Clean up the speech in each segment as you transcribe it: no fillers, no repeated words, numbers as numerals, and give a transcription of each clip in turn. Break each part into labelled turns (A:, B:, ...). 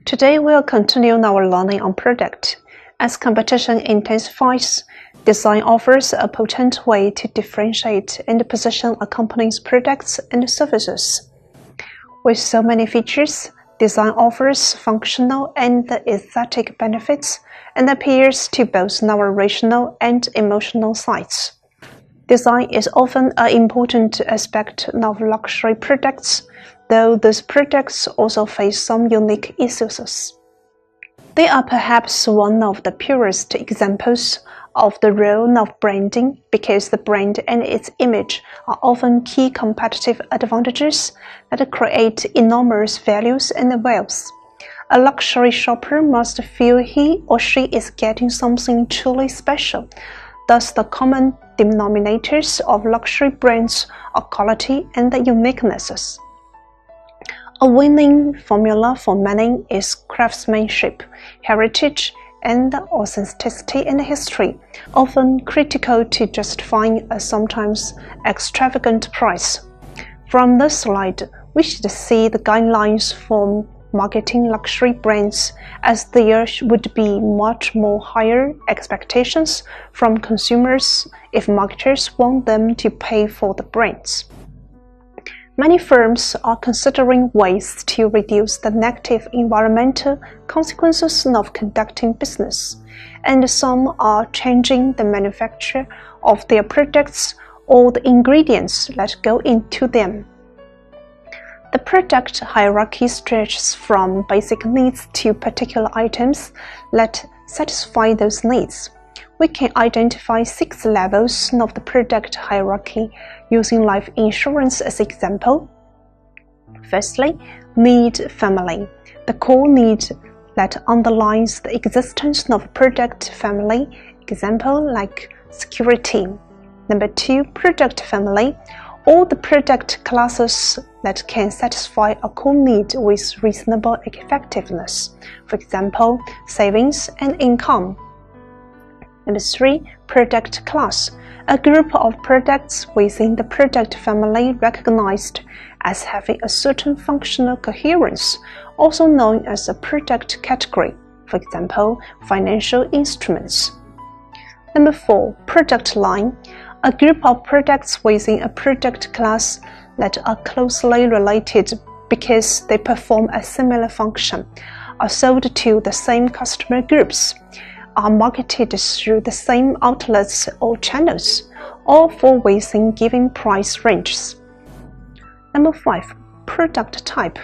A: Today we'll continue our learning on product. As competition intensifies, design offers a potent way to differentiate and position a company's products and services. With so many features, design offers functional and aesthetic benefits and appeals to both our rational and emotional sides. Design is often an important aspect of luxury products, though these products also face some unique issues. They are perhaps one of the purest examples of the role of branding because the brand and its image are often key competitive advantages that create enormous values and wealth. A luxury shopper must feel he or she is getting something truly special. Thus, the common denominators of luxury brands are quality and uniquenesses. A winning formula for many is craftsmanship, heritage, and authenticity and history, often critical to justifying a sometimes extravagant price. From this slide, we should see the guidelines for marketing luxury brands, as there would be much more higher expectations from consumers if marketers want them to pay for the brands. Many firms are considering ways to reduce the negative environmental consequences of conducting business, and some are changing the manufacture of their products or the ingredients that go into them. The product hierarchy stretches from basic needs to particular items that satisfy those needs. We can identify 6 levels of the product hierarchy using life insurance as example. Firstly, need family, the core need that underlies the existence of product family, example like security. Number 2, product family, all the product classes that can satisfy a core need with reasonable effectiveness, for example, savings and income. Number 3, product class, a group of products within the product family recognized as having a certain functional coherence, also known as a product category, for example, financial instruments. Number 4, product line, a group of products within a product class that are closely related because they perform a similar function, are sold to the same customer groups, are marketed through the same outlets or channels, or fall within given price ranges. Number 5, product type,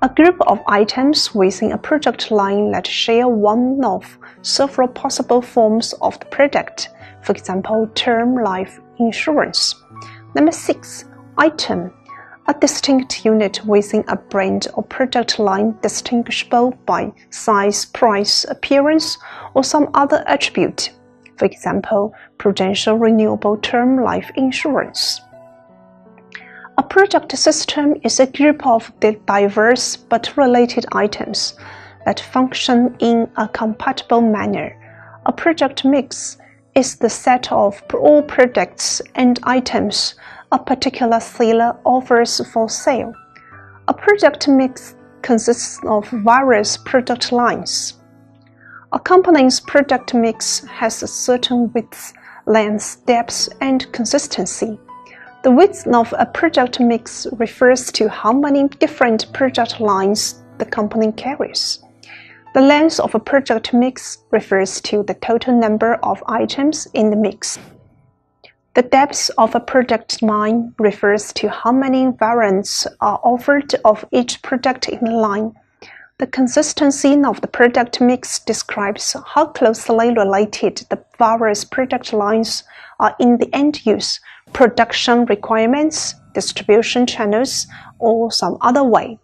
A: a group of items within a product line that share one of several possible forms of the product, for example, term life insurance. Number 6, item, a distinct unit within a brand or product line distinguishable by size, price, appearance, or some other attribute, for example, Prudential Renewable Term Life Insurance. A product system is a group of diverse but related items that function in a compatible manner. A product mix is the set of all products and items a particular seller offers for sale. A product mix consists of various product lines. A company's product mix has a certain width, length, depth, and consistency. The width of a product mix refers to how many different product lines the company carries. The length of a product mix refers to the total number of items in the mix. The depth of a product line refers to how many variants are offered of each product in the line. The consistency of the product mix describes how closely related the various product lines are in the end use, production requirements, distribution channels, or some other way.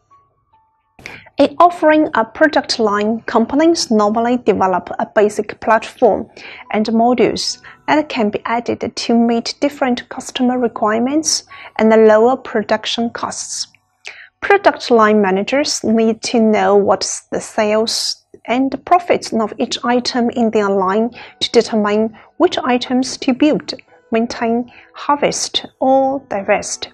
A: In offering a product line, companies normally develop a basic platform and modules that can be added to meet different customer requirements and lower production costs. Product line managers need to know what the sales and profits of each item in their line to determine which items to build, maintain, harvest, or divest.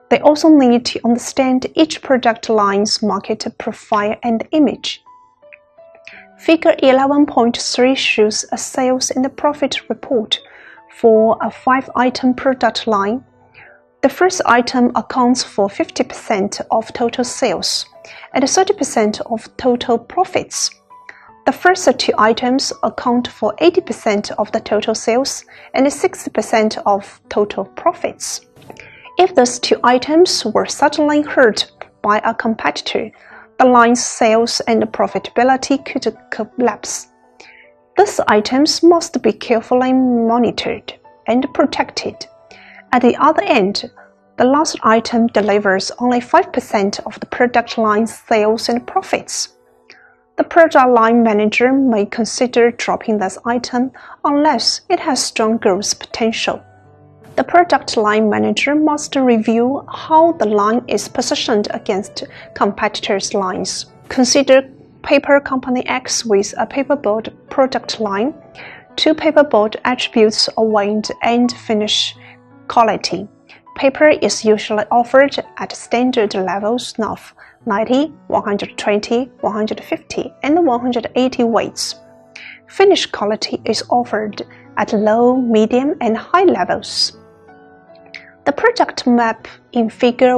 A: They also need to understand each product line's market profile and image. Figure 11.3 shows a sales and profit report for a 5-item product line. The first item accounts for 50% of total sales and 30% of total profits. The first 2 items account for 80% of the total sales and 60% of total profits. If those 2 items were suddenly hurt by a competitor, the line's sales and profitability could collapse. These items must be carefully monitored and protected. At the other end, the last item delivers only 5% of the product line's sales and profits. The product line manager may consider dropping this item unless it has strong growth potential. The product line manager must review how the line is positioned against competitors' lines. Consider paper company X with a paperboard product line. 2 paperboard attributes are weight and finish quality. Paper is usually offered at standard levels of 90, 120, 150, and 180 weights. Finish quality is offered at low, medium, and high levels. The product map in Figure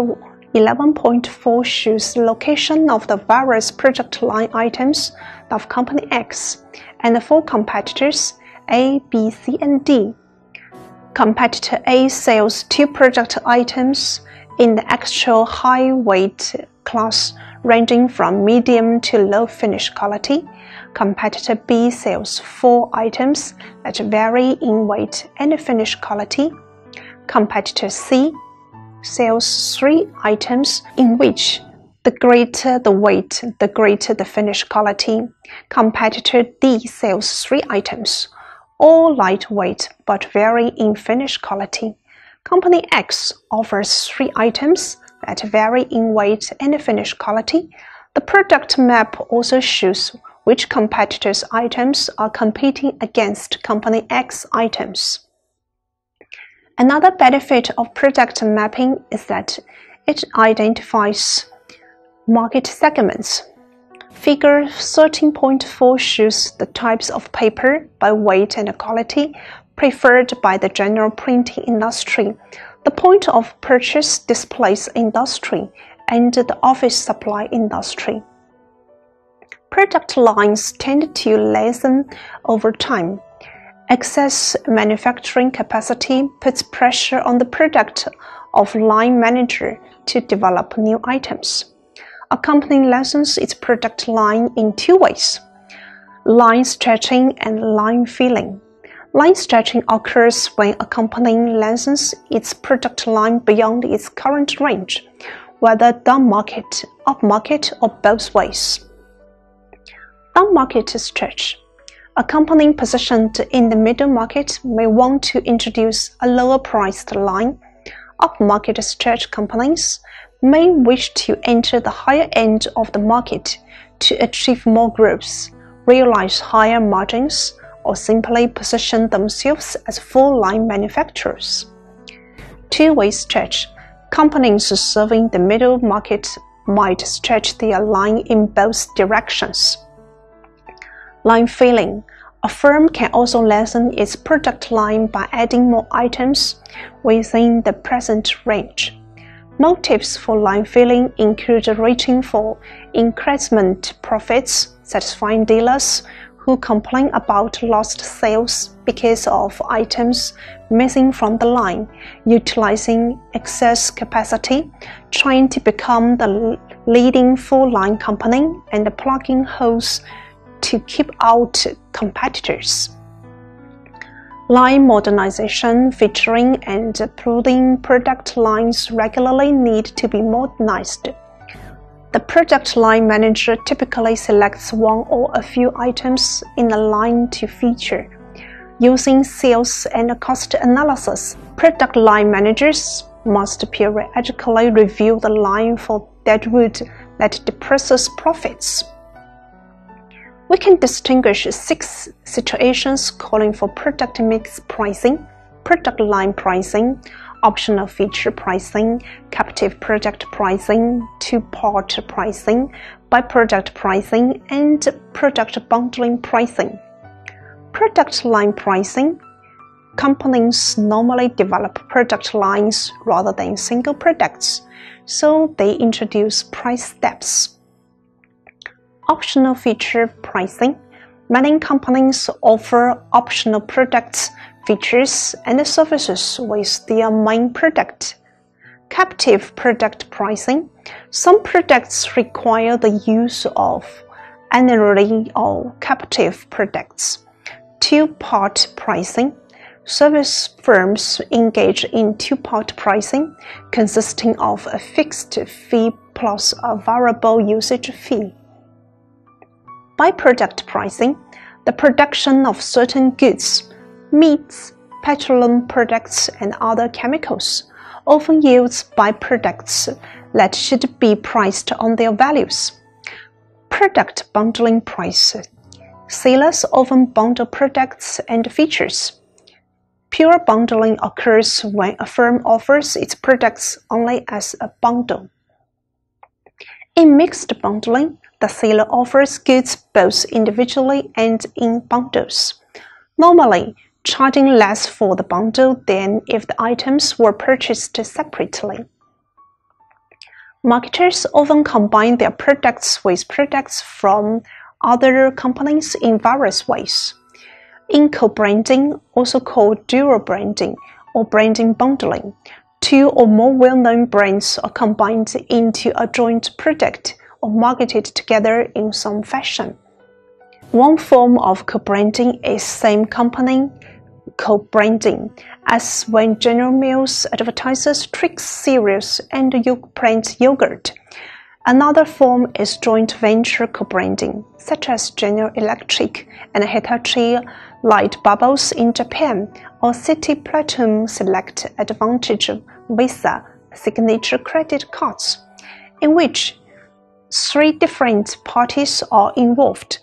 A: 11.4 shows the location of the various product line items of Company X and the 4 competitors A, B, C, and D. Competitor A sells 2 product items in the actual high weight class ranging from medium to low finish quality. Competitor B sells 4 items that vary in weight and finish quality. Competitor C sells 3 items in which the greater the weight, the greater the finish quality. Competitor D sells 3 items, all lightweight but vary in finish quality. Company X offers 3 items that vary in weight and finish quality. The product map also shows which competitors' items are competing against Company X items. Another benefit of product mapping is that it identifies market segments. Figure 13.4 shows the types of paper by weight and quality preferred by the general printing industry, the point of purchase displays industry, and the office supply industry. Product lines tend to lessen over time. Excess manufacturing capacity puts pressure on the product of line manager to develop new items. A company lessens its product line in 2 ways: line stretching and line filling. Line stretching occurs when a company lessens its product line beyond its current range, whether down market, up market, or both ways. Down market stretch. A company positioned in the middle market may want to introduce a lower priced line. Up-market stretch companies may wish to enter the higher end of the market to achieve more growth, realize higher margins, or simply position themselves as full-line manufacturers. Two-way stretch. Companies serving the middle market might stretch their line in both directions. Line filling. A firm can also lessen its product line by adding more items within the present range. Motives for line filling include reaching for increment profits, satisfying dealers who complain about lost sales because of items missing from the line, utilizing excess capacity, trying to become the leading full-line company, and plugging holes to keep out competitors. Line modernization, featuring and pruning product lines regularly need to be modernized. The product line manager typically selects one or a few items in a line to feature. Using sales and cost analysis, product line managers must periodically review the line for deadwood that depresses profits. We can distinguish 6 situations calling for product mix pricing, product line pricing, optional feature pricing, captive product pricing, two-part pricing, by-product pricing, and product bundling pricing. Product line pricing. Companies normally develop product lines rather than single products, so they introduce price steps. Optional feature pricing. Many companies offer optional products, features, and services with their main product. Captive product pricing. Some products require the use of annually or captive products. Two-part pricing. Service firms engage in two-part pricing, consisting of a fixed fee plus a variable usage fee. By-product pricing. The production of certain goods, meats, petroleum products, and other chemicals often yields byproducts that should be priced on their values. Product bundling price. Sellers often bundle products and features. Pure bundling occurs when a firm offers its products only as a bundle. In mixed bundling, the seller offers goods both individually and in bundles, normally charging less for the bundle than if the items were purchased separately. Marketers often combine their products with products from other companies in various ways. In co-branding, also called dual branding or branding bundling, two or more well-known brands are combined into a joint product or marketed together in some fashion. One form of co-branding is same company co-branding, as when General Mills advertises Trix cereals and Yoplait yogurt. Another form is joint venture co-branding, such as General Electric and Hitachi Light Bulbs in Japan, or City Platinum Select Advantage Visa signature credit cards, in which 3 different parties are involved.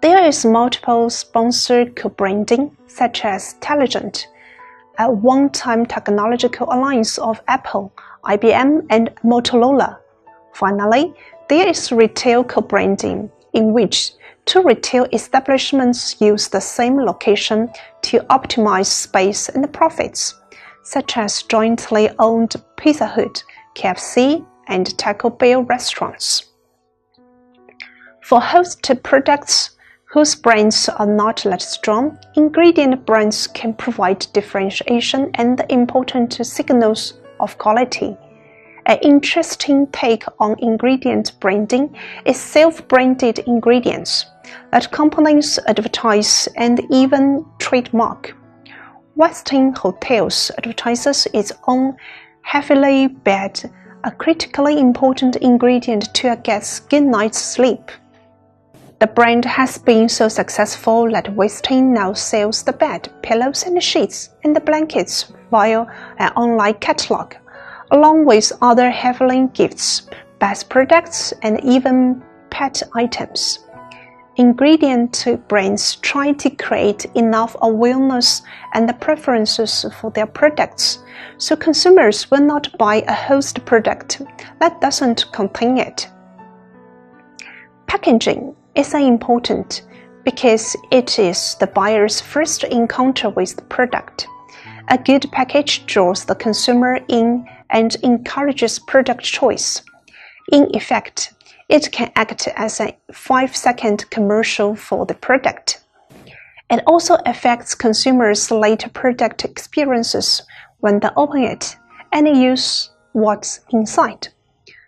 A: There is multiple sponsored co-branding, such as Teligent, a one-time technological alliance of Apple, IBM, and Motorola. Finally, there is retail co-branding, in which 2 retail establishments use the same location to optimize space and profits, such as jointly owned Pizza Hut, KFC, and Taco Bell restaurants. For host products whose brands are not that strong, ingredient brands can provide differentiation and important signals of quality. An interesting take on ingredient branding is self-branded ingredients that companies advertise and even trademark. Westin Hotels advertises its own heavily bed, a critically important ingredient to a guest's good night's sleep. The brand has been so successful that Westin now sells the bed, pillows and sheets, and the blankets via an online catalog, along with other heavenly gifts, bath products, and even pet items. Ingredient brands try to create enough awareness and preferences for their products, so consumers will not buy a host product that doesn't contain it. Packaging is important because it is the buyer's first encounter with the product. A good package draws the consumer in and encourages product choice. In effect, it can act as a 5-second commercial for the product. It also affects consumers' later product experiences when they open it and use what's inside.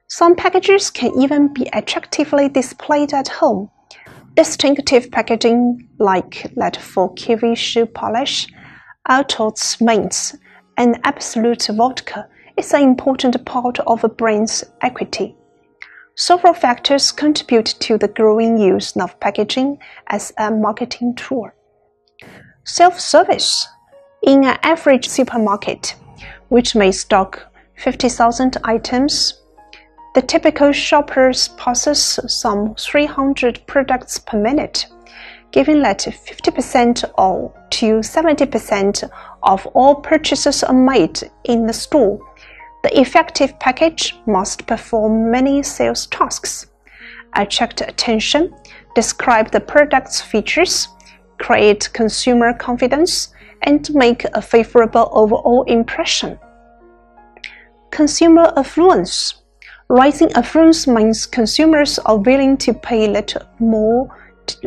A: Some packages can even be attractively displayed at home. Distinctive packaging like that for Kiwi shoe polish, Altoids mints, and Absolut vodka is an important part of a brand's equity. Several factors contribute to the growing use of packaging as a marketing tool. Self-service. In an average supermarket, which may stock 50,000 items, the typical shopper passes some 300 products per minute. given that 50% or to 70% of all purchases are made in the store, the effective package must perform many sales tasks: attract attention, describe the product's features, create consumer confidence, and make a favorable overall impression. Consumer affluence. Rising affluence means consumers are willing to pay a little more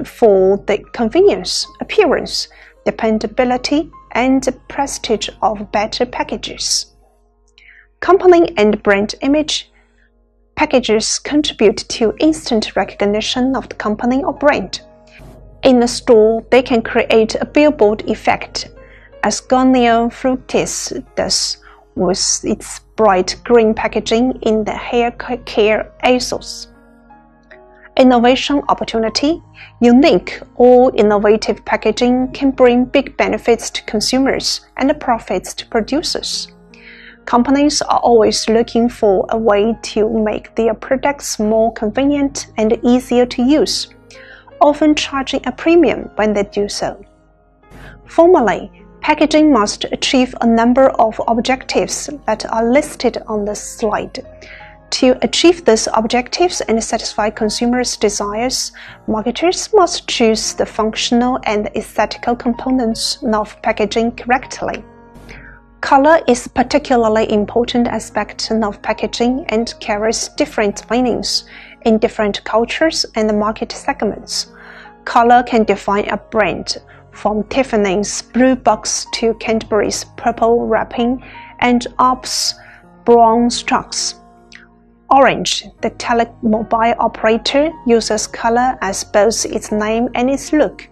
A: for the convenience, appearance, dependability, and prestige of better packages. Company and brand image. Packages contribute to instant recognition of the company or brand. In the store, they can create a billboard effect, as Garnier Fructis does with its bright green packaging in the hair care aisles. Innovation opportunity. Unique or innovative packaging can bring big benefits to consumers and profits to producers. Companies are always looking for a way to make their products more convenient and easier to use, often charging a premium when they do so. Formally, packaging must achieve a number of objectives that are listed on the slide. To achieve these objectives and satisfy consumers' desires, marketers must choose the functional and aesthetical components of packaging correctly. Color is a particularly important aspect of packaging and carries different meanings in different cultures and market segments. Color can define a brand, from Tiffany's blue box to Cadbury's purple wrapping and Alps brown strokes. Orange, the telemobile operator, uses color as both its name and its look.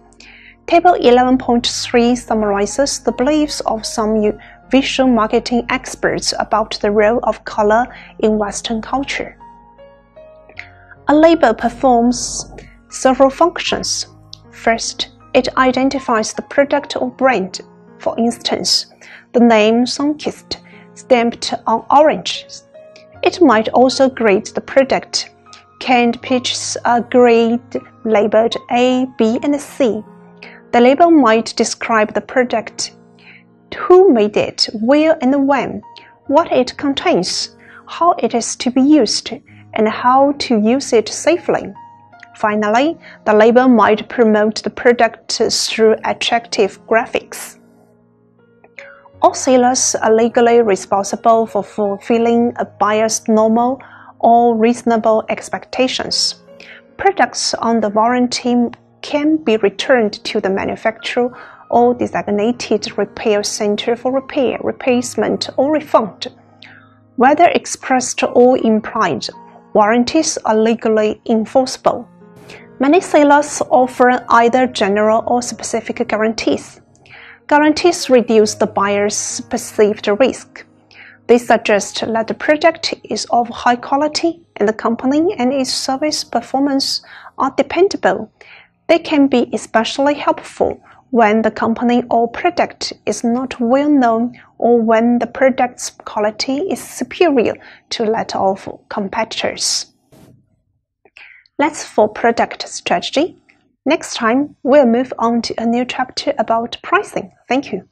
A: Table 11.3 summarizes the beliefs of some visual marketing experts about the role of color in Western culture. A label performs several functions. First, it identifies the product or brand. For instance, the name Sunkist stamped on orange. It might also grade the product. Canned peaches are graded labeled A, B, and C. The label might describe the product, who made it, where and when, what it contains, how it is to be used, and how to use it safely. Finally, the label might promote the product through attractive graphics. All sellers are legally responsible for fulfilling a buyer's normal or reasonable expectations. Products on the warranty can be returned to the manufacturer or designated repair center for repair, replacement, or refund. Whether expressed or implied, warranties are legally enforceable. Many sellers offer either general or specific guarantees. Guarantees reduce the buyer's perceived risk. They suggest that the product is of high quality and the company and its service performance are dependable. They can be especially helpful when the company or product is not well known or when the product's quality is superior to that of competitors. That's for product strategy. Next time, we'll move on to a new chapter about pricing. Thank you.